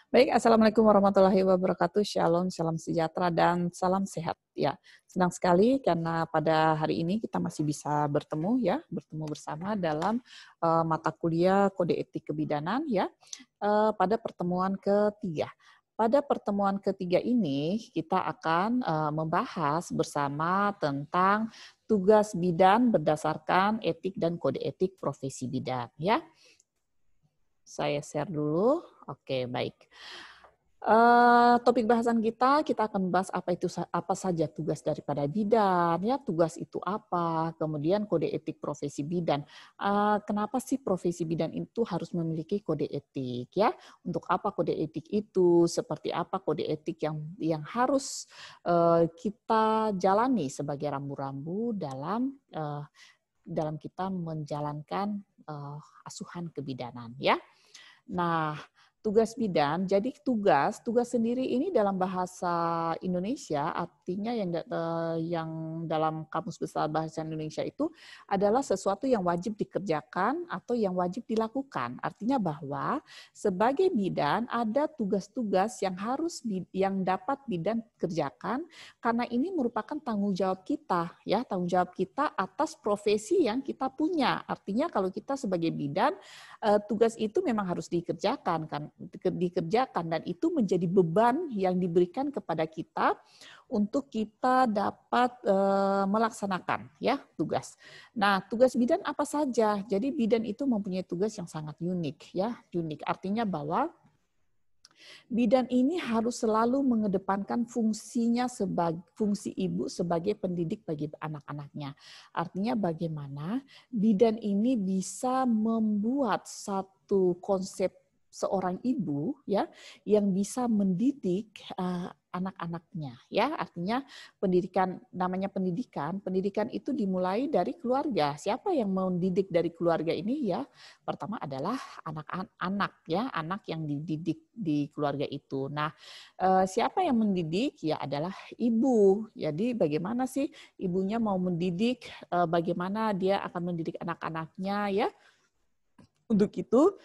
Baik, Assalamualaikum warahmatullahi wabarakatuh. Shalom, salam sejahtera, dan salam sehat. Ya, senang sekali karena pada hari ini kita masih bisa bertemu ya, bertemu bersama dalam mata kuliah Kode Etik Kebidanan ya, pada pertemuan ketiga. Pada pertemuan ketiga ini kita akan membahas bersama tentang tugas bidan berdasarkan etik dan kode etik profesi bidan ya. Saya share dulu. Oke, baik. Topik bahasan kita akan membahas apa saja tugas daripada bidan, ya tugas itu apa, kemudian kode etik profesi bidan. Kenapa sih profesi bidan itu harus memiliki kode etik, ya? Untuk apa kode etik itu? Seperti apa kode etik yang harus kita jalani sebagai rambu-rambu dalam kita menjalankan asuhan kebidanan, ya. Nah, tugas bidan, jadi tugas sendiri ini dalam bahasa Indonesia artinya yang dalam Kamus Besar Bahasa Indonesia itu adalah sesuatu yang wajib dikerjakan atau yang wajib dilakukan. Artinya bahwa sebagai bidan ada tugas-tugas yang dapat bidan kerjakan karena ini merupakan tanggung jawab kita ya, tanggung jawab kita atas profesi yang kita punya. Artinya kalau kita sebagai bidan tugas itu memang harus dikerjakan dan itu menjadi beban yang diberikan kepada kita untuk kita dapat melaksanakan ya tugas. Nah, tugas bidan apa saja? Jadi bidan itu mempunyai tugas yang sangat unik ya, unik. Artinya bahwa bidan ini harus selalu mengedepankan fungsi ibu sebagai pendidik bagi anak-anaknya. Artinya bagaimana bidan ini bisa membuat satu konsep seorang ibu ya yang bisa mendidik anak-anaknya ya. Artinya pendidikan itu dimulai dari keluarga. Siapa yang mendidik dari keluarga ini ya? Pertama adalah anak-anak ya, anak yang dididik di keluarga itu. Nah, siapa yang mendidik? Ya adalah ibu. Jadi bagaimana sih ibunya mau mendidik, bagaimana dia akan mendidik anak-anaknya ya? Untuk itu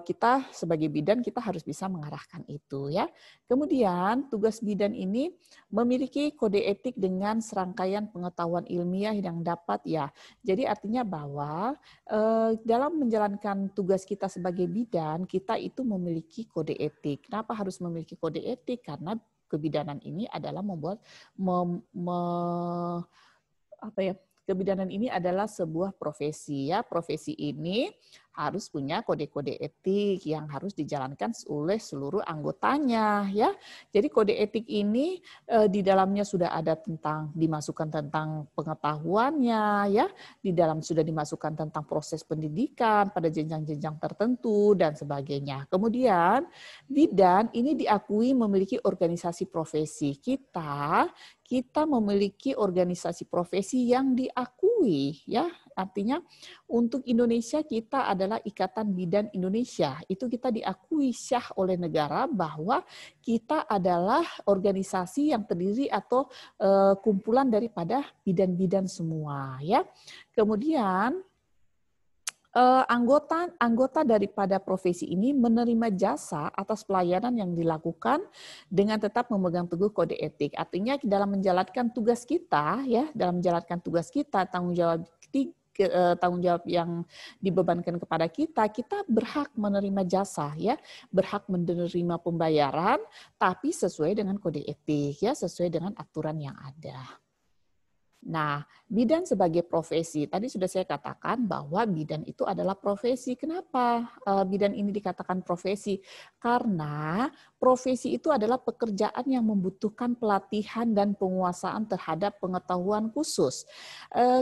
kita sebagai bidan kita harus bisa mengarahkan itu ya. Kemudian tugas bidan ini memiliki kode etik dengan serangkaian pengetahuan ilmiah yang dapat ya. Jadi artinya bahwa dalam menjalankan tugas kita sebagai bidan kita itu memiliki kode etik. Kenapa harus memiliki kode etik? Karena kebidanan ini adalah kebidanan ini adalah sebuah profesi ya. Profesi ini harus punya kode-kode etik yang harus dijalankan oleh seluruh anggotanya ya. Jadi kode etik ini di dalamnya sudah ada dimasukkan tentang pengetahuannya ya. Di dalam sudah dimasukkan tentang proses pendidikan pada jenjang-jenjang tertentu dan sebagainya. Kemudian bidan ini diakui memiliki organisasi profesi. Kita memiliki organisasi profesi yang diakui ya. Artinya untuk Indonesia kita adalah Ikatan Bidan Indonesia. Itu kita diakui syah oleh negara bahwa kita adalah organisasi yang terdiri atau kumpulan daripada bidan-bidan semua ya. Kemudian anggota daripada profesi ini menerima jasa atas pelayanan yang dilakukan dengan tetap memegang teguh kode etik. Artinya dalam menjalankan tugas kita ya, tanggung jawab yang dibebankan kepada kita berhak menerima jasa ya, berhak menerima pembayaran tapi sesuai dengan kode etik ya, sesuai dengan aturan yang ada. Nah, bidan sebagai profesi, tadi sudah saya katakan bahwa bidan itu adalah profesi. Kenapa bidan ini dikatakan profesi? Karena profesi itu adalah pekerjaan yang membutuhkan pelatihan dan penguasaan terhadap pengetahuan khusus.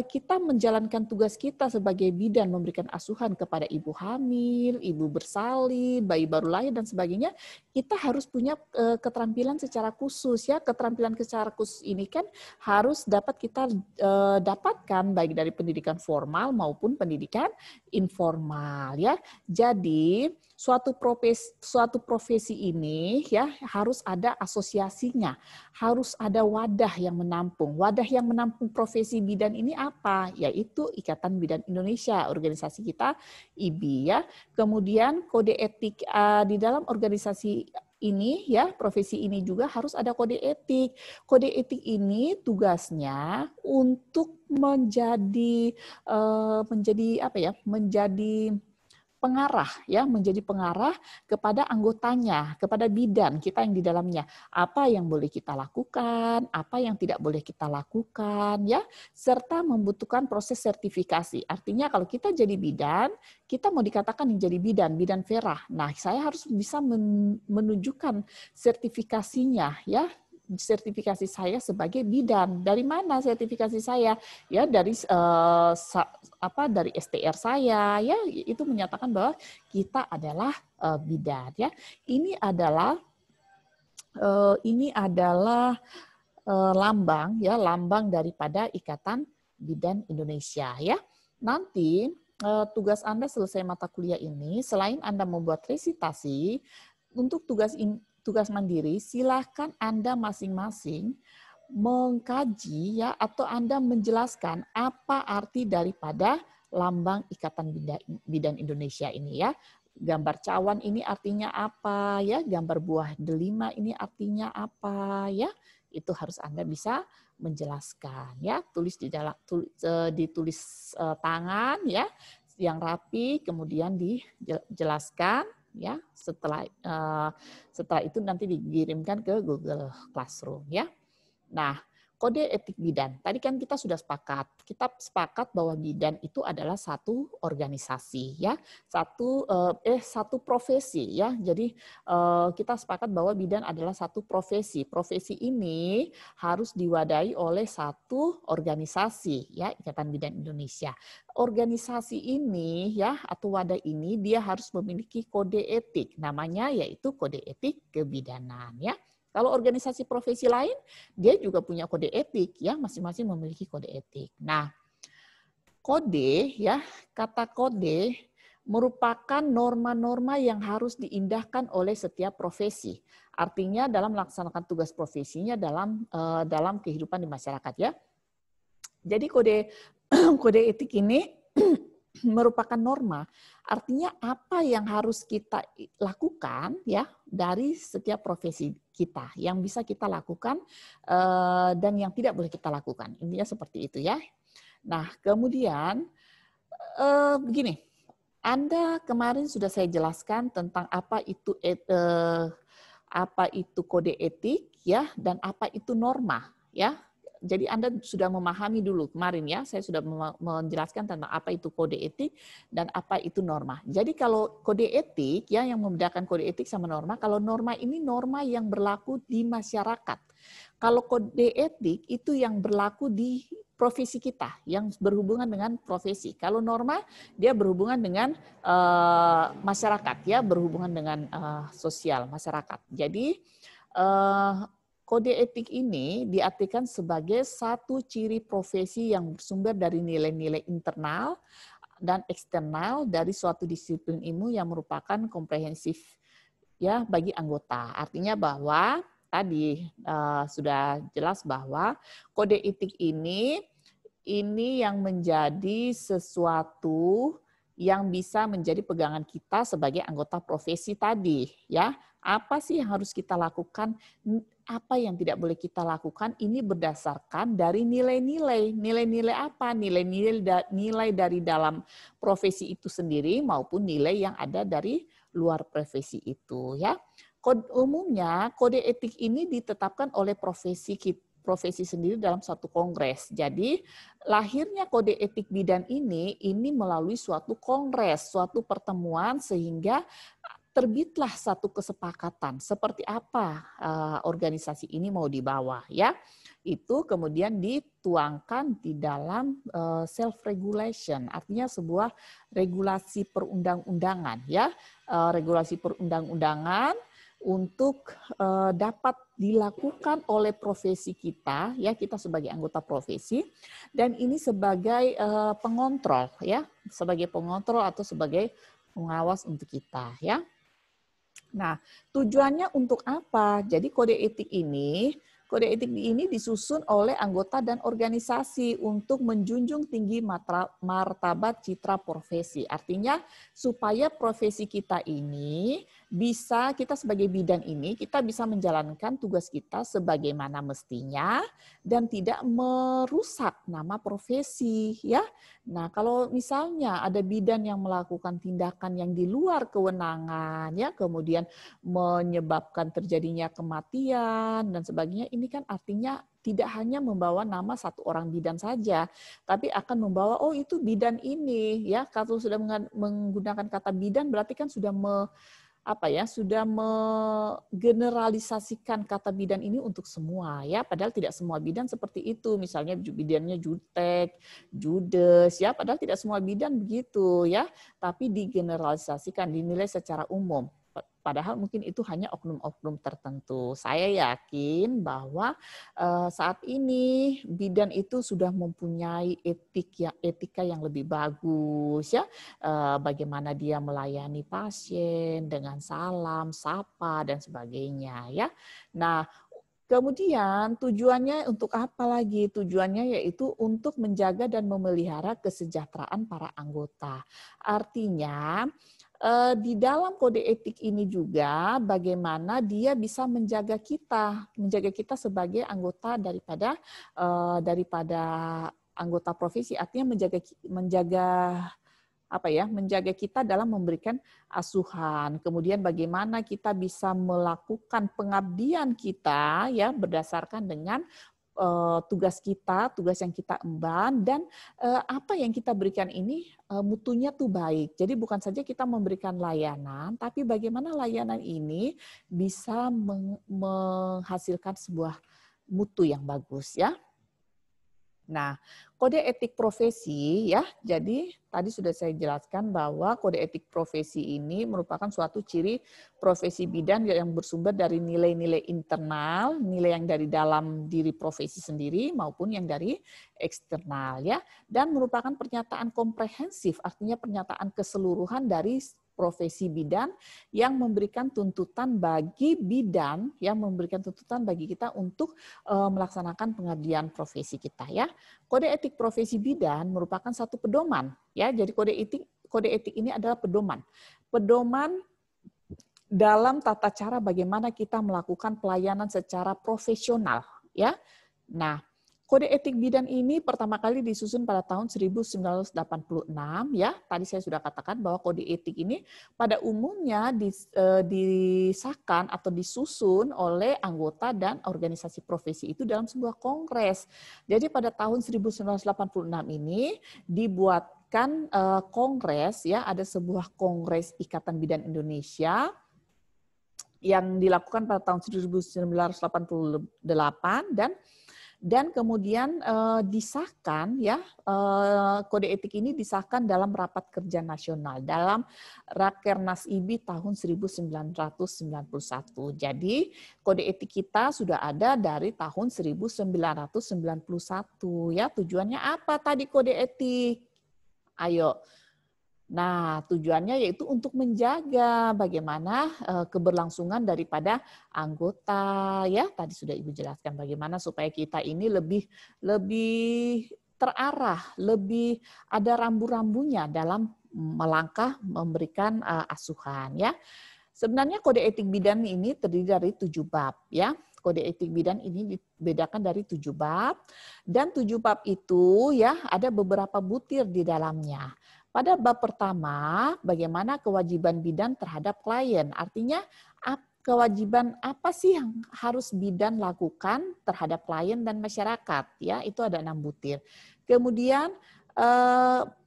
Kita menjalankan tugas kita sebagai bidan, memberikan asuhan kepada ibu hamil, ibu bersalin, bayi baru lahir, dan sebagainya. Kita harus punya keterampilan secara khusus. Ya, keterampilan secara khusus ini kan harus dapat kita dapatkan baik dari pendidikan formal maupun pendidikan informal ya. Jadi suatu profesi ini ya harus ada asosiasinya, harus ada wadah yang menampung. Wadah yang menampung profesi bidan ini apa? Yaitu Ikatan Bidan Indonesia, organisasi kita IBI ya. Kemudian kode etik di dalam organisasi ini ya, profesi ini juga harus ada kode etik. Kode etik ini tugasnya untuk menjadi apa ya? Menjadi pengarah ya, menjadi pengarah kepada anggotanya, kepada bidan kita yang di dalamnya. Apa yang boleh kita lakukan, apa yang tidak boleh kita lakukan ya, serta membutuhkan proses sertifikasi. Artinya kalau kita jadi bidan, kita mau dikatakan yang jadi bidan, bidan Vera. Nah, saya harus bisa menunjukkan sertifikasinya ya, sertifikasi saya sebagai bidan. Dari mana sertifikasi saya? Ya dari dari STR saya ya, itu menyatakan bahwa kita adalah bidan ya. Ini adalah lambang ya, lambang daripada Ikatan Bidan Indonesia ya. Nanti tugas Anda selesai mata kuliah ini, selain Anda membuat resitasi, untuk tugas mandiri, silakan Anda masing-masing mengkaji ya, atau Anda menjelaskan apa arti daripada lambang Ikatan Bidan Indonesia ini ya. Gambar cawan ini artinya apa ya, gambar buah delima ini artinya apa ya. Itu harus Anda bisa menjelaskan ya, ditulis tangan ya yang rapi, kemudian dijelaskan ya, setelah itu nanti dikirimkan ke Google Classroom ya. Nah, kode etik bidan. Tadi kan kita sudah sepakat. Kita sepakat bahwa bidan itu adalah satu organisasi ya, satu profesi ya. Jadi kita sepakat bahwa bidan adalah satu profesi. Profesi ini harus diwadahi oleh satu organisasi ya, Ikatan Bidan Indonesia. Organisasi ini ya, atau wadah ini dia harus memiliki kode etik. Namanya yaitu kode etik kebidanan ya. Kalau organisasi profesi lain, dia juga punya kode etik, ya, masing-masing memiliki kode etik. Nah, kode, ya, kata kode merupakan norma-norma yang harus diindahkan oleh setiap profesi. Artinya dalam melaksanakan tugas profesinya dalam kehidupan di masyarakat, ya. Jadi kode etik ini merupakan norma. Artinya apa yang harus kita lakukan ya dari setiap profesi kita yang bisa kita lakukan dan yang tidak boleh kita lakukan. Intinya seperti itu ya. Nah, kemudian begini. Anda kemarin sudah saya jelaskan tentang apa itu kode etik ya, dan apa itu norma ya. Jadi Anda sudah memahami dulu kemarin ya, saya sudah menjelaskan tentang apa itu kode etik dan apa itu norma. Jadi kalau kode etik ya, yang membedakan kode etik sama norma, kalau norma ini norma yang berlaku di masyarakat. Kalau kode etik itu yang berlaku di profesi kita, yang berhubungan dengan profesi. Kalau norma dia berhubungan dengan masyarakat ya, berhubungan dengan sosial masyarakat. Jadi kode etik ini diartikan sebagai satu ciri profesi yang bersumber dari nilai-nilai internal dan eksternal dari suatu disiplin ilmu yang merupakan komprehensif ya bagi anggota. Artinya bahwa tadi sudah jelas bahwa kode etik ini yang menjadi sesuatu yang bisa menjadi pegangan kita sebagai anggota profesi tadi ya. Apa sih yang harus kita lakukan? Apa yang tidak boleh kita lakukan? Ini berdasarkan dari nilai-nilai. Nilai-nilai apa? Nilai dari dalam profesi itu sendiri maupun nilai yang ada dari luar profesi itu ya. Umumnya kode etik ini ditetapkan oleh profesi sendiri dalam suatu kongres. Jadi lahirnya kode etik bidan ini melalui suatu kongres, suatu pertemuan sehingga terbitlah satu kesepakatan seperti apa organisasi ini mau dibawa ya. Itu kemudian dituangkan di dalam self regulation, artinya sebuah regulasi perundang-undangan ya, regulasi perundang-undangan untuk dapat dilakukan oleh profesi kita ya, kita sebagai anggota profesi, dan ini sebagai pengontrol ya, sebagai pengontrol atau sebagai pengawas untuk kita ya. Nah, tujuannya untuk apa? Jadi kode etik ini disusun oleh anggota dan organisasi untuk menjunjung tinggi martabat citra profesi. Artinya supaya profesi kita ini bisa kita sebagai bidan ini kita bisa menjalankan tugas kita sebagaimana mestinya dan tidak merusak nama profesi ya. Nah, kalau misalnya ada bidan yang melakukan tindakan yang di luar kewenangan ya, kemudian menyebabkan terjadinya kematian dan sebagainya, ini kan artinya tidak hanya membawa nama satu orang bidan saja, tapi akan membawa, oh itu bidan ini ya. Kalau sudah menggunakan kata bidan berarti kan sudah sudah menggeneralisasikan kata bidan ini untuk semua ya, padahal tidak semua bidan seperti itu. Misalnya bidannya jutek, judes ya, padahal tidak semua bidan begitu ya, tapi digeneralisasikan, dinilai secara umum. Padahal mungkin itu hanya oknum-oknum tertentu. Saya yakin bahwa saat ini bidan itu sudah mempunyai etika yang lebih bagus ya. Bagaimana dia melayani pasien dengan salam, sapa dan sebagainya ya. Nah, kemudian tujuannya untuk apa lagi? Tujuannya yaitu untuk menjaga dan memelihara kesejahteraan para anggota. Artinya di dalam kode etik ini juga bagaimana dia bisa menjaga kita sebagai anggota daripada anggota profesi, artinya menjaga kita dalam memberikan asuhan. Kemudian bagaimana kita bisa melakukan pengabdian kita ya berdasarkan dengan tugas yang kita emban, dan apa yang kita berikan ini mutunya tuh baik. Jadi bukan saja kita memberikan layanan, tapi bagaimana layanan ini bisa menghasilkan sebuah mutu yang bagus ya. Nah, kode etik profesi ya, jadi tadi sudah saya jelaskan bahwa kode etik profesi ini merupakan suatu ciri profesi bidan yang bersumber dari nilai-nilai internal, nilai yang dari dalam diri profesi sendiri maupun yang dari eksternal ya, dan merupakan pernyataan komprehensif, artinya pernyataan keseluruhan dari profesi bidan yang memberikan tuntutan bagi bidan, yang memberikan tuntutan bagi kita untuk melaksanakan pengabdian profesi kita ya. Kode etik profesi bidan merupakan satu pedoman ya. Jadi kode etik ini adalah pedoman dalam tata cara bagaimana kita melakukan pelayanan secara profesional ya. Nah, kode etik bidan ini pertama kali disusun pada tahun 1986 ya. Tadi saya sudah katakan bahwa kode etik ini pada umumnya disahkan atau disusun oleh anggota dan organisasi profesi itu dalam sebuah kongres. Jadi pada tahun 1986 ini dibuatkan kongres ya, ada sebuah kongres Ikatan Bidan Indonesia yang dilakukan pada tahun 1988 dan kemudian disahkan ya, kode etik ini disahkan dalam rapat kerja nasional dalam Rakernas IBI tahun 1991. Jadi kode etik kita sudah ada dari tahun 1991 ya. Tujuannya apa tadi kode etik? Ayo. Nah, tujuannya yaitu untuk menjaga bagaimana keberlangsungan daripada anggota ya. Tadi sudah Ibu jelaskan bagaimana supaya kita ini lebih terarah, lebih ada rambu-rambunya dalam melangkah memberikan asuhan ya. Sebenarnya kode etik bidan ini terdiri dari 7 bab ya. Kode etik bidan ini dibedakan dari 7 bab, dan 7 bab itu ya ada beberapa butir di dalamnya. Pada bab pertama, bagaimana kewajiban bidan terhadap klien. Artinya, kewajiban apa sih yang harus bidan lakukan terhadap klien dan masyarakat? Ya, itu ada 6 butir. Kemudian,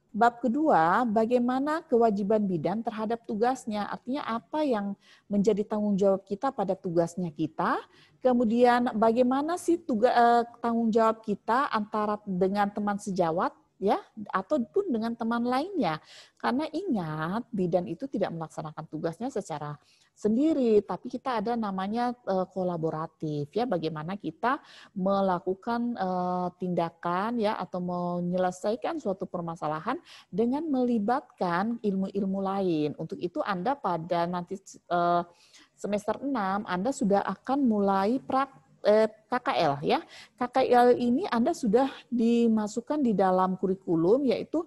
bab kedua, bagaimana kewajiban bidan terhadap tugasnya. Artinya, apa yang menjadi tanggung jawab kita pada tugasnya kita. Kemudian, bagaimana sih tanggung jawab kita antara dengan teman sejawat, ya, ataupun dengan teman lainnya. Karena ingat, bidan itu tidak melaksanakan tugasnya secara sendiri, tapi kita ada namanya kolaboratif ya, bagaimana kita melakukan tindakan ya atau menyelesaikan suatu permasalahan dengan melibatkan ilmu-ilmu lain. Untuk itu Anda pada nanti semester 6 Anda sudah akan mulai KKL ya. KKL ini Anda sudah dimasukkan di dalam kurikulum, yaitu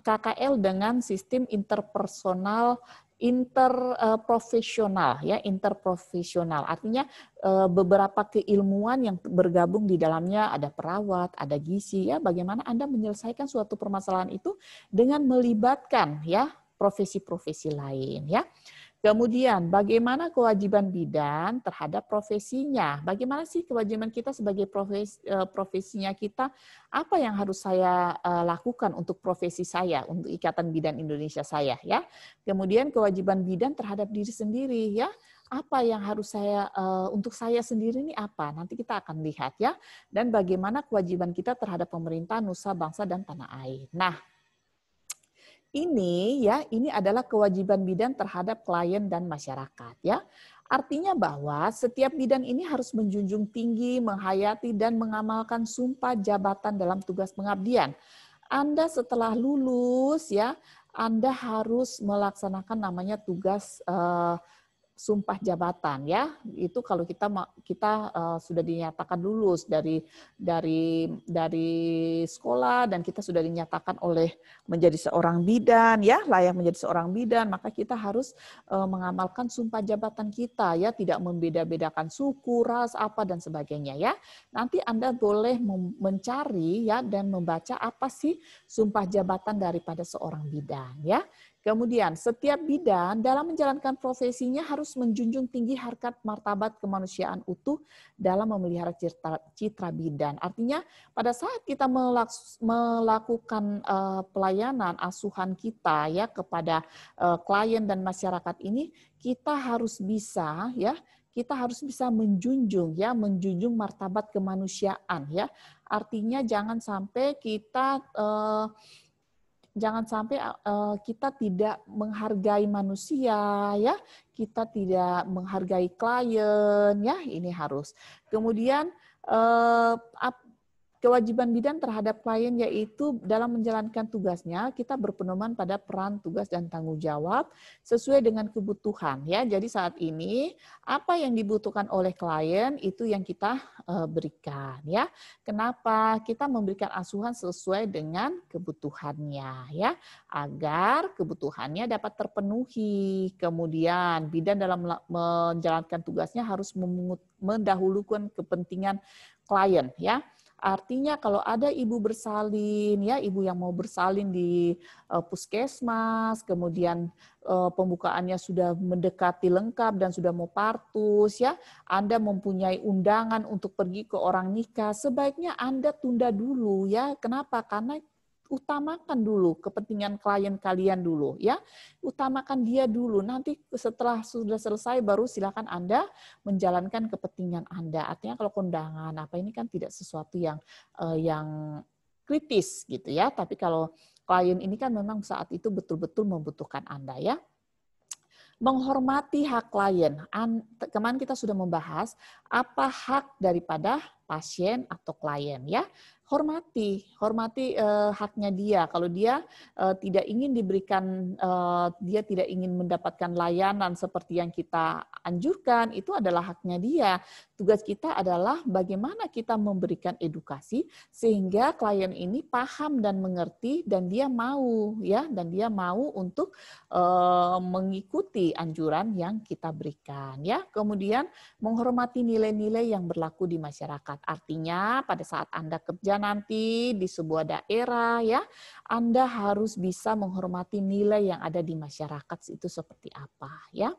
KKL dengan sistem interpersonal interprofesional ya, interprofesional. Artinya beberapa keilmuan yang bergabung di dalamnya, ada perawat, ada gizi ya, bagaimana Anda menyelesaikan suatu permasalahan itu dengan melibatkan ya profesi-profesi lain ya. Kemudian bagaimana kewajiban bidan terhadap profesinya? Bagaimana sih kewajiban kita sebagai profesinya kita? Apa yang harus saya lakukan untuk profesi saya, untuk Ikatan Bidan Indonesia saya ya? Kemudian kewajiban bidan terhadap diri sendiri ya. Apa yang harus saya untuk saya sendiri ini apa? Nanti kita akan lihat ya. Dan bagaimana kewajiban kita terhadap pemerintah, nusa, bangsa dan tanah air. Nah, ini adalah kewajiban bidan terhadap klien dan masyarakat ya. Artinya bahwa setiap bidan ini harus menjunjung tinggi, menghayati dan mengamalkan sumpah jabatan dalam tugas pengabdian. Anda setelah lulus ya, Anda harus melaksanakan namanya tugas sumpah jabatan ya. Itu kalau kita sudah dinyatakan lulus dari sekolah dan kita sudah dinyatakan oleh menjadi seorang bidan ya, layak menjadi seorang bidan, maka kita harus mengamalkan sumpah jabatan kita ya, tidak membeda-bedakan suku, ras, apa dan sebagainya ya. Nanti Anda boleh mencari ya dan membaca apa sih sumpah jabatan daripada seorang bidan ya. Kemudian setiap bidan dalam menjalankan profesinya harus menjunjung tinggi harkat martabat kemanusiaan utuh dalam memelihara citra bidan. Artinya pada saat kita melakukan pelayanan asuhan kita ya kepada klien dan masyarakat ini, kita harus bisa menjunjung martabat kemanusiaan ya. Artinya jangan sampai kita kita tidak menghargai manusia ya, kita tidak menghargai klien ya, ini harus. Kemudian kewajiban bidan terhadap klien yaitu dalam menjalankan tugasnya kita berpedoman pada peran, tugas dan tanggung jawab sesuai dengan kebutuhan ya. Jadi saat ini apa yang dibutuhkan oleh klien itu yang kita berikan ya. Kenapa? Kita memberikan asuhan sesuai dengan kebutuhannya ya, agar kebutuhannya dapat terpenuhi. Kemudian bidan dalam menjalankan tugasnya harus mendahulukan kepentingan klien ya. Artinya kalau ada ibu bersalin ya, ibu yang mau bersalin di puskesmas, kemudian pembukaannya sudah mendekati lengkap dan sudah mau partus ya, Anda mempunyai undangan untuk pergi ke orang nikah, sebaiknya Anda tunda dulu ya. Kenapa? Karena utamakan dulu kepentingan klien kalian dulu ya, utamakan dia dulu, nanti setelah sudah selesai baru silakan Anda menjalankan kepentingan Anda. Artinya kalau kondangan apa ini kan tidak sesuatu yang kritis gitu ya, tapi kalau klien ini kan memang saat itu betul-betul membutuhkan Anda ya. Menghormati hak klien. Kemarin kita sudah membahas apa hak daripada pasien atau klien ya. Hormati haknya dia. Kalau dia tidak ingin diberikan, dia tidak ingin mendapatkan layanan seperti yang kita anjurkan, itu adalah haknya dia. Tugas kita adalah bagaimana kita memberikan edukasi sehingga klien ini paham dan mengerti dan dia mau ya, dan dia mau untuk mengikuti anjuran yang kita berikan ya. Kemudian menghormati nilai-nilai yang berlaku di masyarakat. Artinya pada saat Anda kerja nanti di sebuah daerah ya, Anda harus bisa menghormati nilai yang ada di masyarakat itu seperti apa ya.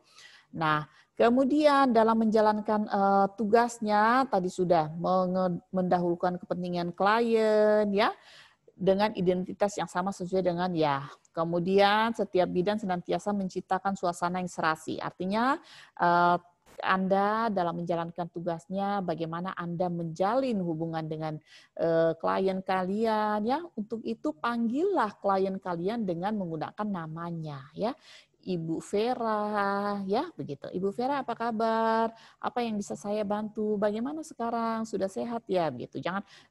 Nah, kemudian dalam menjalankan tugasnya tadi sudah mendahulukan kepentingan klien ya, dengan identitas yang sama sesuai dengan ya. Kemudian setiap bidan senantiasa menciptakan suasana yang serasi. Artinya Anda dalam menjalankan tugasnya, bagaimana Anda menjalin hubungan dengan klien kalian ya. Untuk itu panggillah klien kalian dengan menggunakan namanya ya. Ibu Vera ya, begitu. Ibu Vera apa kabar? Apa yang bisa saya bantu? Bagaimana sekarang? Sudah sehat ya, begitu.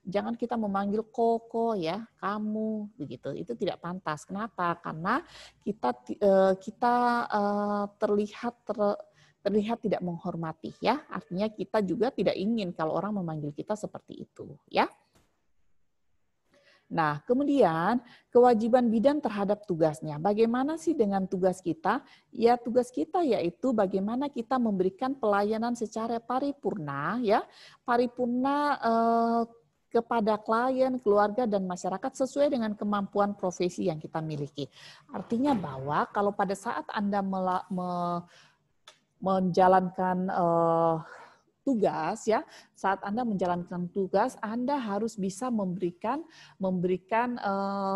Jangan kita memanggil Koko ya, kamu begitu. Itu tidak pantas. Kenapa? Karena kita terlihat tidak menghormati ya. Artinya kita juga tidak ingin kalau orang memanggil kita seperti itu ya. Nah, kemudian kewajiban bidan terhadap tugasnya. Bagaimana sih dengan tugas kita? Ya, tugas kita yaitu bagaimana kita memberikan pelayanan secara paripurna, ya, paripurna kepada klien, keluarga, dan masyarakat sesuai dengan kemampuan profesi yang kita miliki. Artinya bahwa kalau pada saat Anda menjalankan tugas, ya, saat Anda menjalankan tugas, Anda harus bisa memberikan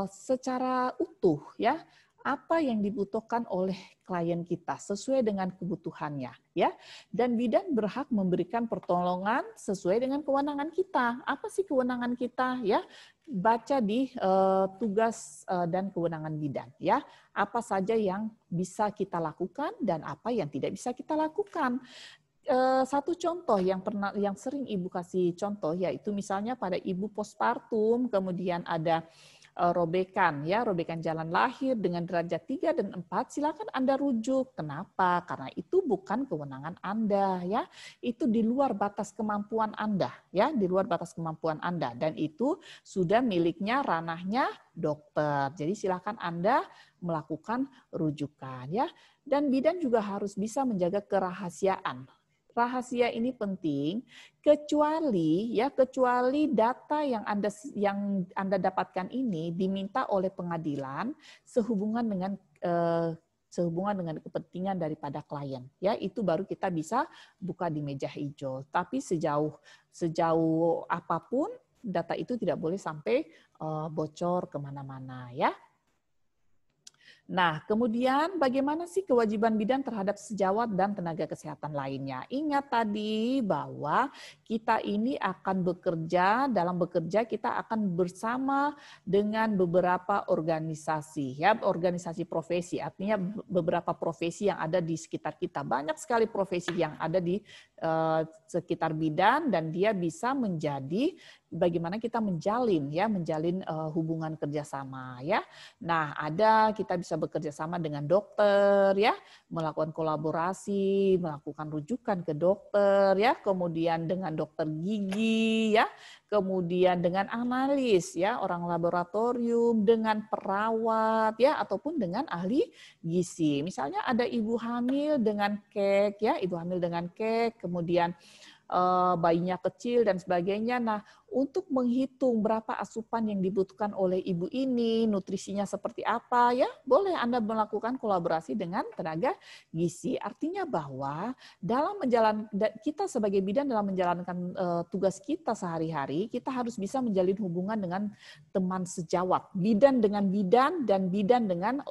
secara utuh, ya, apa yang dibutuhkan oleh klien kita sesuai dengan kebutuhannya, ya. Dan bidan berhak memberikan pertolongan sesuai dengan kewenangan kita. Apa sih kewenangan kita, ya? Baca di tugas dan kewenangan bidan, ya. Apa saja yang bisa kita lakukan dan apa yang tidak bisa kita lakukan. Satu contoh yang sering Ibu kasih contoh yaitu misalnya pada ibu postpartum, kemudian ada robekan jalan lahir dengan derajat 3 dan 4, silakan Anda rujuk. Kenapa? Karena itu bukan kewenangan Anda, ya. Itu di luar batas kemampuan Anda, ya, di luar batas kemampuan Anda, dan itu sudah miliknya ranahnya dokter. Jadi silakan Anda melakukan rujukan, ya. Dan bidan juga harus bisa menjaga kerahasiaan. Rahasia ini penting kecuali data yang Anda dapatkan ini diminta oleh pengadilan sehubungan dengan kepentingan daripada klien, ya, itu baru kita bisa buka di meja hijau. Tapi sejauh apapun data itu tidak boleh sampai bocor kemana-mana, ya. Nah, kemudian bagaimana sih kewajiban bidan terhadap sejawat dan tenaga kesehatan lainnya? Ingat tadi bahwa kita ini akan dalam bekerja kita akan bersama dengan beberapa organisasi, ya, organisasi profesi, artinya beberapa profesi yang ada di sekitar kita. Banyak sekali profesi yang ada di sekitar bidan dan dia bisa menjadi bagaimana kita menjalin hubungan kerjasama, ya. Nah, kita bisa bekerja sama dengan dokter, ya, melakukan kolaborasi, melakukan rujukan ke dokter, ya, kemudian dengan dokter gigi, ya, kemudian dengan analis, ya, orang laboratorium, dengan perawat, ya, ataupun dengan ahli gizi. Misalnya ada ibu hamil dengan kek, ya, ibu hamil dengan kek, kemudian bayinya kecil dan sebagainya. Nah, untuk menghitung berapa asupan yang dibutuhkan oleh ibu ini, nutrisinya seperti apa, ya, boleh Anda melakukan kolaborasi dengan tenaga gizi. Artinya bahwa kita sebagai bidan dalam menjalankan tugas kita sehari-hari, kita harus bisa menjalin hubungan dengan teman sejawat, bidan dengan bidan dan bidan dengan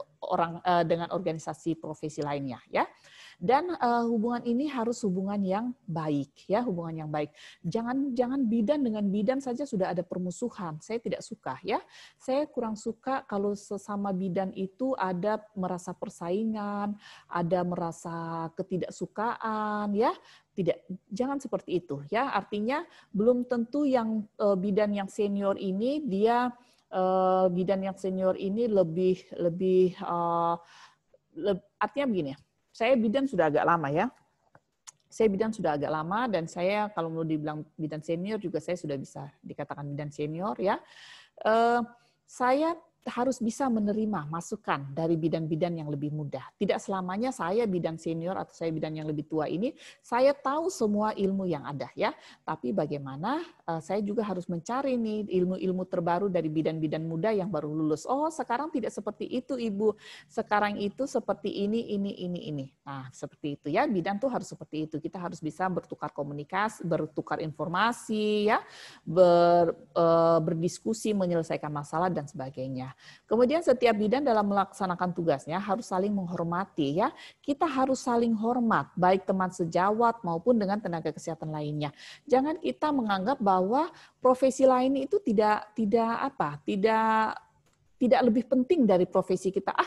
dengan organisasi profesi lainnya, ya. Dan hubungan ini harus hubungan yang baik, ya, hubungan yang baik. Jangan bidan dengan bidan saja sudah ada permusuhan. Saya tidak suka, ya. Saya kurang suka kalau sesama bidan itu ada merasa persaingan, ada merasa ketidaksukaan, ya. Jangan seperti itu, ya. Artinya belum tentu yang bidan yang senior ini lebih artinya begini. Saya bidan sudah agak lama, ya. Saya bidan sudah agak lama dan saya kalau mau dibilang bidan senior juga saya sudah bisa dikatakan bidan senior, ya. Saya harus bisa menerima masukan dari bidan-bidan yang lebih muda. Tidak selamanya saya bidan senior atau saya bidan yang lebih tua ini saya tahu semua ilmu yang ada, ya. Tapi bagaimana saya juga harus mencari nih ilmu-ilmu terbaru dari bidan-bidan muda yang baru lulus. Oh, sekarang tidak seperti itu, Ibu. Sekarang itu seperti ini. Nah, seperti itu, ya. Bidan tuh harus seperti itu. Kita harus bisa bertukar komunikasi, bertukar informasi, ya, berdiskusi, menyelesaikan masalah dan sebagainya. Kemudian setiap bidan dalam melaksanakan tugasnya harus saling menghormati, ya. Kita harus saling hormat baik teman sejawat maupun dengan tenaga kesehatan lainnya. Jangan kita menganggap bahwa profesi lain itu tidak lebih penting dari profesi kita.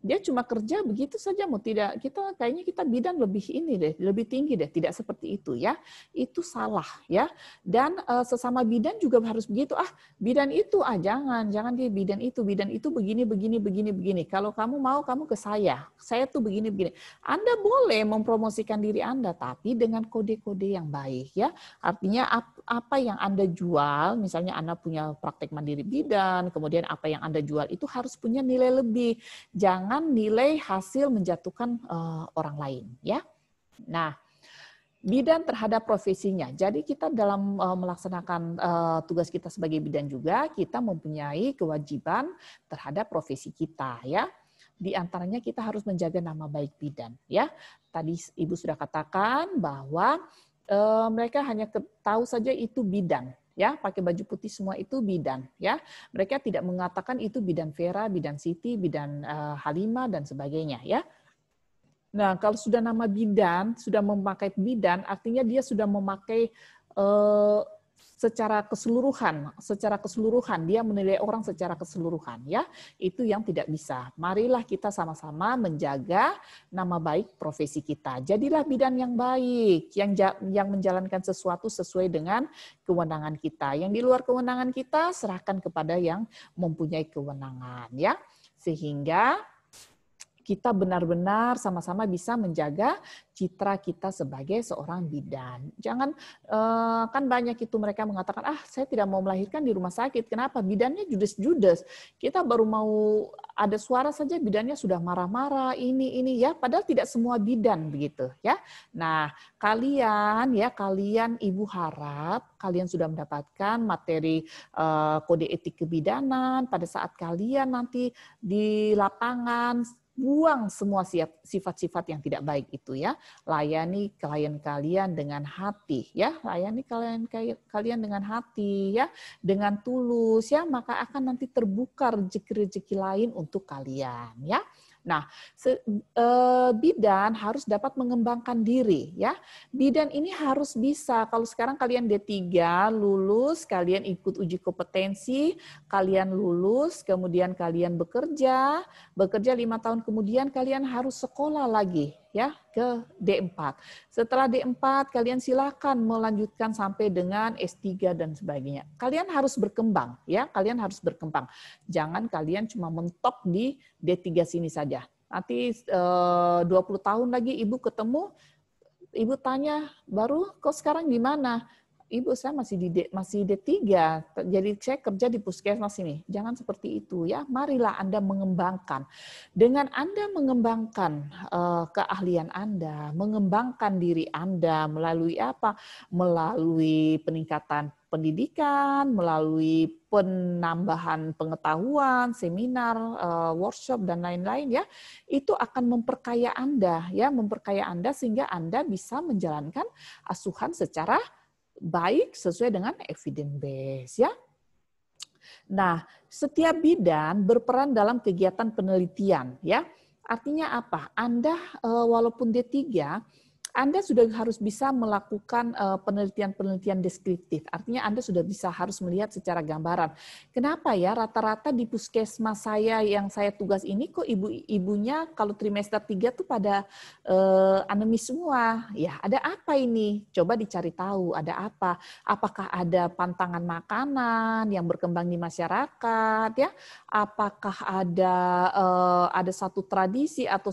Dia cuma kerja begitu saja, mau tidak kita kayaknya kita bidan lebih ini deh, lebih tinggi deh. Tidak seperti itu ya. Itu salah ya. Dan sesama bidan juga harus begitu. Bidan itu jangan dia bidan itu begini begini begini begini. Kalau kamu mau kamu ke saya tuh begini begini. Anda boleh mempromosikan diri Anda tapi dengan kode-kode yang baik ya. Artinya apa yang Anda jual, misalnya Anda punya praktek mandiri bidan, kemudian apa yang Anda jual itu harus punya nilai lebih. Jangan nilai hasil menjatuhkan orang lain ya. Nah, bidan terhadap profesinya. Jadi kita dalam melaksanakan tugas kita sebagai bidan juga kita mempunyai kewajiban terhadap profesi kita ya. Di antaranya kita harus menjaga nama baik bidan ya. Tadi Ibu sudah katakan bahwa mereka hanya tahu saja itu bidan ya, pakai baju putih semua itu bidan ya. Mereka tidak mengatakan itu bidan Vera, bidan Siti, bidan Halimah dan sebagainya ya. Nah, kalau sudah nama bidan, sudah memakai bidan, artinya dia sudah memakai secara keseluruhan dia menilai orang secara keseluruhan ya. Itu yang tidak bisa. Marilah kita sama-sama menjaga nama baik profesi kita. Jadilah bidan yang baik, yang menjalankan sesuatu sesuai dengan kewenangan kita. Yang di luar kewenangan kita serahkan kepada yang mempunyai kewenangan ya. Sehingga kita benar-benar sama-sama bisa menjaga citra kita sebagai seorang bidan. Jangan, kan banyak itu mereka mengatakan, saya tidak mau melahirkan di rumah sakit. Kenapa? Bidannya judes-judes. Kita baru mau ada suara saja bidannya sudah marah-marah, ini ya. Padahal tidak semua bidan begitu ya. Nah, kalian Ibu harap kalian sudah mendapatkan materi kode etik kebidanan pada saat kalian nanti di lapangan. Buang semua sifat-sifat yang tidak baik itu ya. Layani klien kalian dengan hati ya. Layani kalian dengan hati ya, dengan tulus ya, maka akan nanti terbuka rezeki-rezeki lain untuk kalian ya. Nah, bidan harus dapat mengembangkan diri ya. Bidan ini harus bisa, kalau sekarang kalian D3 lulus, kalian ikut uji kompetensi, kalian lulus, kemudian kalian bekerja 5 tahun kemudian kalian harus sekolah lagi ya ke D4. Setelah D4 kalian silakan melanjutkan sampai dengan S3 dan sebagainya. Kalian harus berkembang ya, kalian harus berkembang. Jangan kalian cuma mentok di D3 sini saja. Nanti 20 tahun lagi Ibu ketemu, Ibu tanya, baru kok sekarang di mana? Ibu, saya masih D3, jadi saya kerja di puskesmas ini. Jangan seperti itu ya. Marilah Anda mengembangkan. Dengan Anda mengembangkan keahlian Anda, mengembangkan diri Anda melalui apa? Melalui peningkatan pendidikan, melalui penambahan pengetahuan, seminar, workshop dan lain-lain ya. Itu akan memperkaya Anda ya, memperkaya Anda sehingga Anda bisa menjalankan asuhan secara baik sesuai dengan evidence base ya. Nah, setiap bidan berperan dalam kegiatan penelitian ya. Artinya apa? Anda walaupun D3 Anda sudah harus bisa melakukan penelitian-penelitian deskriptif. Artinya Anda sudah bisa harus melihat secara gambaran. Kenapa ya rata-rata di puskesmas saya yang saya tugas ini kok ibu-ibunya kalau trimester 3 tuh pada anemis semua. Ya, ada apa ini? Coba dicari tahu ada apa. Apakah ada pantangan makanan yang berkembang di masyarakat ya? Apakah ada satu tradisi atau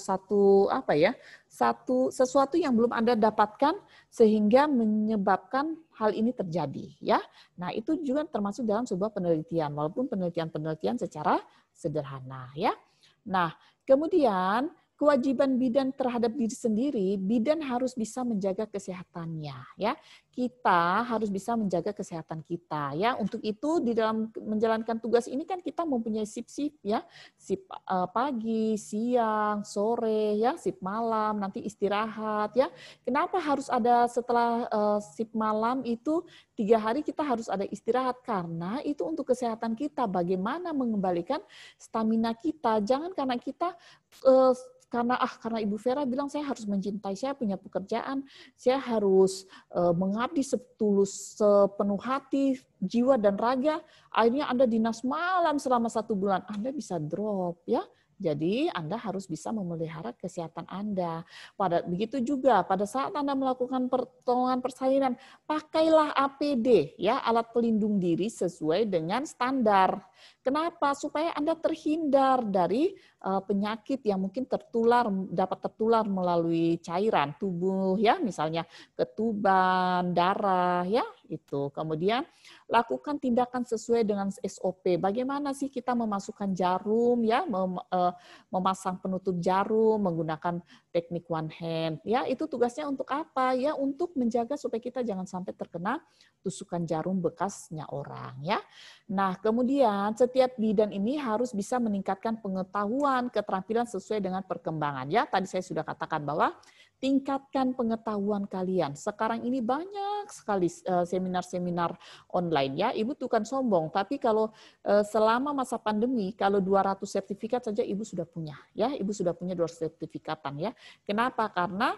sesuatu yang belum Anda dapatkan sehingga menyebabkan hal ini terjadi ya. Nah, itu juga termasuk dalam sebuah penelitian walaupun penelitian secara sederhana ya. Nah, kemudian kewajiban bidan terhadap diri sendiri, bidan harus bisa menjaga kesehatannya ya. Kita harus bisa menjaga kesehatan kita ya. Untuk itu di dalam menjalankan tugas ini kan kita mempunyai sip-sip ya. Sip pagi, siang, sore ya, sip malam, nanti istirahat ya. Kenapa harus ada setelah sip malam itu 3 hari kita harus ada istirahat? Karena itu untuk kesehatan kita. Bagaimana mengembalikan stamina kita. Jangan karena kita karena Ibu Vera bilang saya harus mencintai, saya punya pekerjaan, saya harus mengabdi sepenuh hati, jiwa dan raga, akhirnya Anda dinas malam selama 1 bulan, Anda bisa drop ya, Jadi Anda harus bisa memelihara kesehatan Anda. Begitu juga pada saat Anda melakukan pertolongan persalinan, pakailah APD, ya, alat pelindung diri sesuai dengan standar. Kenapa? Supaya Anda terhindar dari penyakit yang mungkin dapat tertular melalui cairan tubuh, ya, misalnya ketuban, darah, ya, itu. Kemudian lakukan tindakan sesuai dengan SOP. Bagaimana sih kita memasukkan jarum, ya, memasang penutup jarum, menggunakan teknik one hand, ya, itu tugasnya untuk apa? Ya, untuk menjaga supaya kita jangan sampai terkena tusukan jarum bekasnya orang, ya. Nah, kemudian setiap bidan ini harus bisa meningkatkan pengetahuan, keterampilan sesuai dengan perkembangan. Ya, tadi saya sudah katakan bahwa tingkatkan pengetahuan kalian. Sekarang ini banyak sekali seminar-seminar online, ya. Ibu bukan sombong, tapi kalau selama masa pandemi, kalau 200 sertifikat saja Ibu sudah punya, ya. Ibu sudah punya 200 sertifikatan, ya. Kenapa? Karena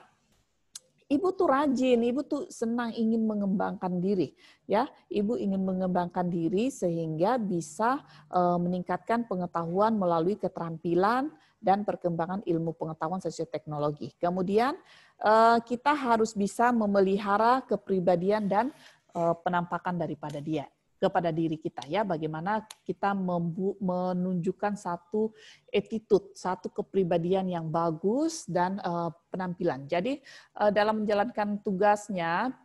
Ibu tuh rajin, Ibu tuh senang ingin mengembangkan diri, ya. Ibu ingin mengembangkan diri sehingga bisa meningkatkan pengetahuan melalui keterampilan dan perkembangan ilmu pengetahuan sesuai teknologi. Kemudian kita harus bisa memelihara kepribadian dan penampakan daripada dia kepada diri kita, ya, bagaimana kita menunjukkan satu attitude, satu kepribadian yang bagus dan penampilan. Jadi dalam menjalankan tugasnya,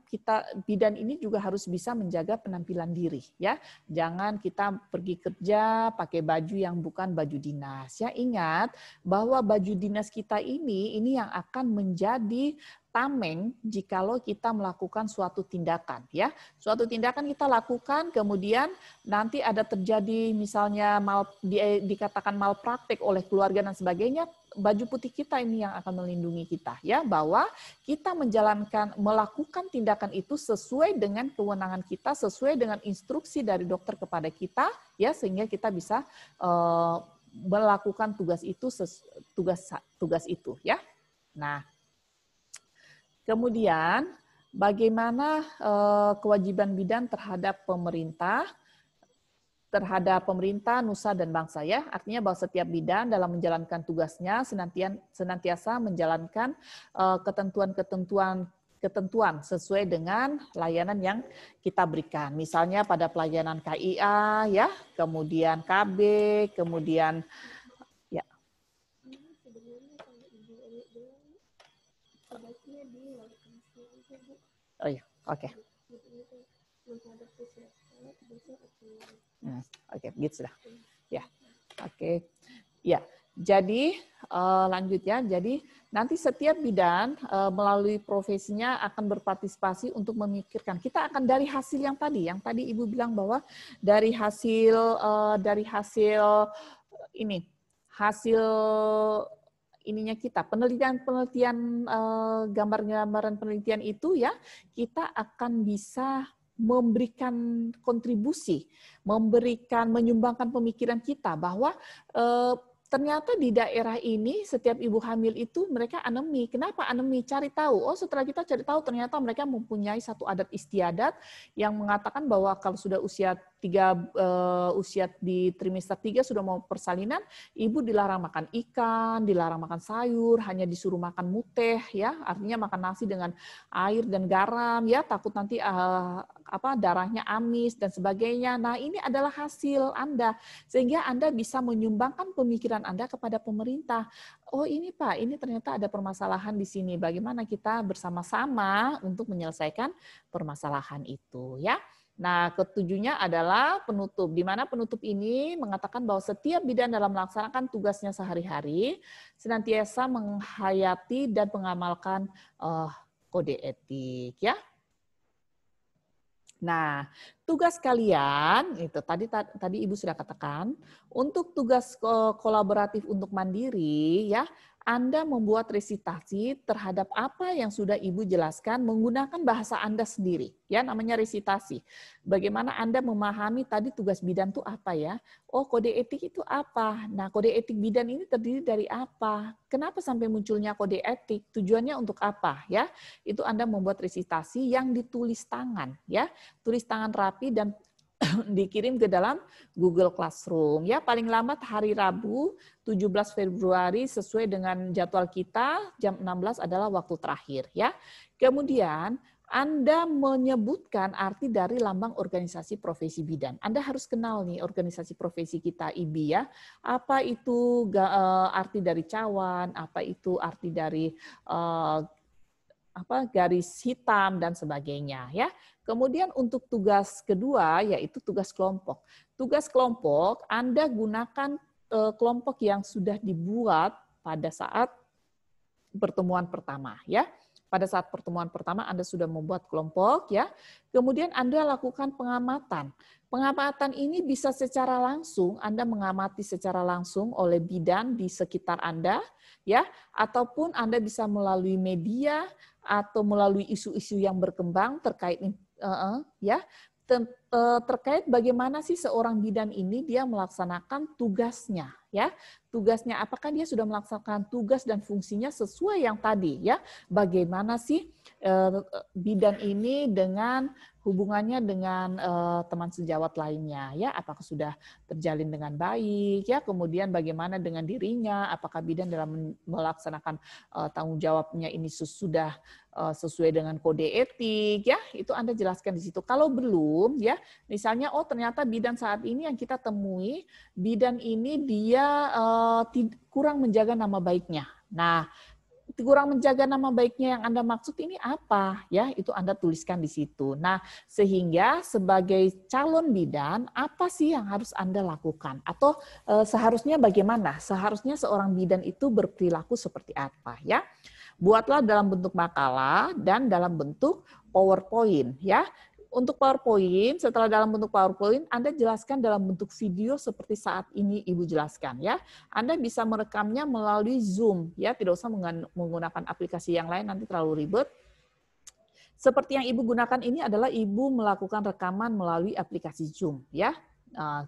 bidan ini juga harus bisa menjaga penampilan diri, ya. Jangan kita pergi kerja pakai baju yang bukan baju dinas, ya. Ingat bahwa baju dinas kita ini yang akan menjadi tameng jikalau kita melakukan suatu tindakan, ya. Suatu tindakan kita lakukan, kemudian nanti ada terjadi misalnya dikatakan malpraktek oleh keluarga dan sebagainya, baju putih kita ini yang akan melindungi kita, ya, bahwa kita melakukan tindakan itu sesuai dengan kewenangan kita, sesuai dengan instruksi dari dokter kepada kita, ya, sehingga kita bisa melakukan tugas itu, ya. Nah, kemudian bagaimana kewajiban bidan terhadap pemerintah, nusa dan bangsa, ya. Artinya bahwa setiap bidan dalam menjalankan tugasnya senantiasa menjalankan ketentuan sesuai dengan layanan yang kita berikan. Misalnya pada pelayanan KIA, ya, kemudian KB, kemudian ya. Oh iya, oke. Oke, gitu sudah. Ya, oke. Ya, jadi lanjut, ya. Jadi nanti setiap bidan melalui profesinya akan berpartisipasi untuk memikirkan. Kita akan dari hasil yang tadi Ibu bilang bahwa dari hasil ininya kita, penelitian gambaran penelitian itu, ya, kita akan bisa memberikan kontribusi, menyumbangkan pemikiran kita bahwa ternyata di daerah ini setiap ibu hamil itu mereka anemi. Kenapa anemi? Cari tahu. Oh, setelah kita cari tahu ternyata mereka mempunyai satu adat istiadat yang mengatakan bahwa kalau sudah usia di trimester 3 sudah mau persalinan, ibu dilarang makan ikan, dilarang makan sayur, hanya disuruh makan muteh, ya, artinya makan nasi dengan air dan garam, ya, takut nanti darahnya amis dan sebagainya. Nah, ini adalah hasil Anda sehingga Anda bisa menyumbangkan pemikiran Anda kepada pemerintah. Oh, ini Pak, ini ternyata ada permasalahan di sini. Bagaimana kita bersama-sama untuk menyelesaikan permasalahan itu, ya. Nah, ketujuhnya adalah penutup, di mana penutup ini mengatakan bahwa setiap bidan dalam melaksanakan tugasnya sehari-hari senantiasa menghayati dan mengamalkan kode etik, ya. Nah, tugas kalian itu tadi Ibu sudah katakan, untuk tugas kolaboratif untuk mandiri, ya, Anda membuat resitasi terhadap apa yang sudah Ibu jelaskan menggunakan bahasa Anda sendiri, ya, namanya resitasi. Bagaimana Anda memahami tadi tugas bidan itu apa, ya? Oh, kode etik itu apa? Nah, kode etik bidan ini terdiri dari apa? Kenapa sampai munculnya kode etik? Tujuannya untuk apa, ya? Itu Anda membuat resitasi yang ditulis tangan, ya. Tulis tangan rapi dan dikirim ke dalam Google Classroom. Ya, paling lambat hari Rabu 17 Februari sesuai dengan jadwal kita jam 16 adalah waktu terakhir ya. Kemudian Anda menyebutkan arti dari lambang organisasi profesi bidan. Anda harus kenal nih organisasi profesi kita IBI ya. Apa itu arti dari cawan, apa itu arti dari garis hitam dan sebagainya ya. Kemudian untuk tugas kedua yaitu tugas kelompok. Tugas kelompok Anda gunakan kelompok yang sudah dibuat pada saat pertemuan pertama ya. Pada saat pertemuan pertama Anda sudah membuat kelompok ya. Kemudian Anda lakukan pengamatan. Pengamatan ini bisa secara langsung Anda mengamati secara langsung oleh bidan di sekitar Anda ya, ataupun Anda bisa melalui media atau melalui isu-isu yang berkembang terkait ya terkait bagaimana sih seorang bidan ini dia melaksanakan tugasnya ya. Tugasnya apakah dia sudah melaksanakan tugas dan fungsinya sesuai yang tadi ya. Bagaimana sih bidan ini dengan hubungannya dengan teman sejawat lainnya ya, apakah sudah terjalin dengan baik ya, kemudian bagaimana dengan dirinya, apakah bidan dalam melaksanakan tanggung jawabnya ini sudah sesuai dengan kode etik ya, itu Anda jelaskan di situ. Kalau belum ya, misalnya ternyata bidan saat ini yang kita temui, bidan ini dia kurang menjaga nama baiknya. Nah, kurang menjaga nama baiknya yang Anda maksud ini apa? Ya, itu Anda tuliskan di situ. Nah, sehingga sebagai calon bidan, apa sih yang harus Anda lakukan? Atau seharusnya bagaimana? Seharusnya seorang bidan itu berperilaku seperti apa? Ya, buatlah dalam bentuk makalah dan dalam bentuk PowerPoint. Ya, untuk PowerPoint, setelah dalam bentuk PowerPoint, Anda jelaskan dalam bentuk video seperti saat ini Ibu jelaskan ya. Anda bisa merekamnya melalui Zoom ya, tidak usah menggunakan aplikasi yang lain nanti terlalu ribet. Seperti yang Ibu gunakan ini adalah Ibu melakukan rekaman melalui aplikasi Zoom ya.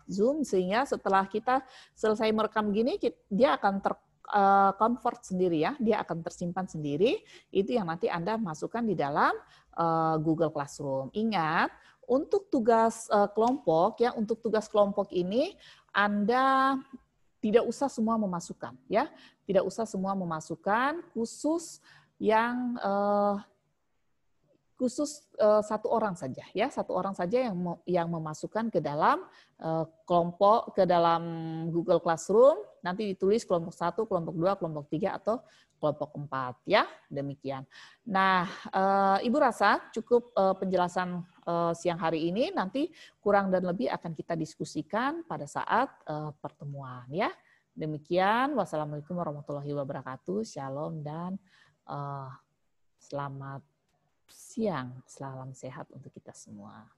Zoom sehingga setelah kita selesai merekam gini dia akan convert sendiri ya, dia akan tersimpan sendiri. Itu yang nanti Anda masukkan di dalam Google Classroom. Ingat, untuk tugas kelompok ya, untuk tugas kelompok ini Anda tidak usah semua memasukkan ya, tidak usah semua memasukkan, khusus yang satu orang saja ya, satu orang saja yang memasukkan ke dalam kelompok, ke dalam Google Classroom, nanti ditulis kelompok 1, kelompok 2, kelompok 3 atau kelompok 4 ya, demikian. Nah, Ibu rasa cukup penjelasan siang hari ini, nanti kurang dan lebih akan kita diskusikan pada saat pertemuan ya. Demikian, wassalamualaikum warahmatullahi wabarakatuh, shalom dan selamat siang, salam sehat untuk kita semua.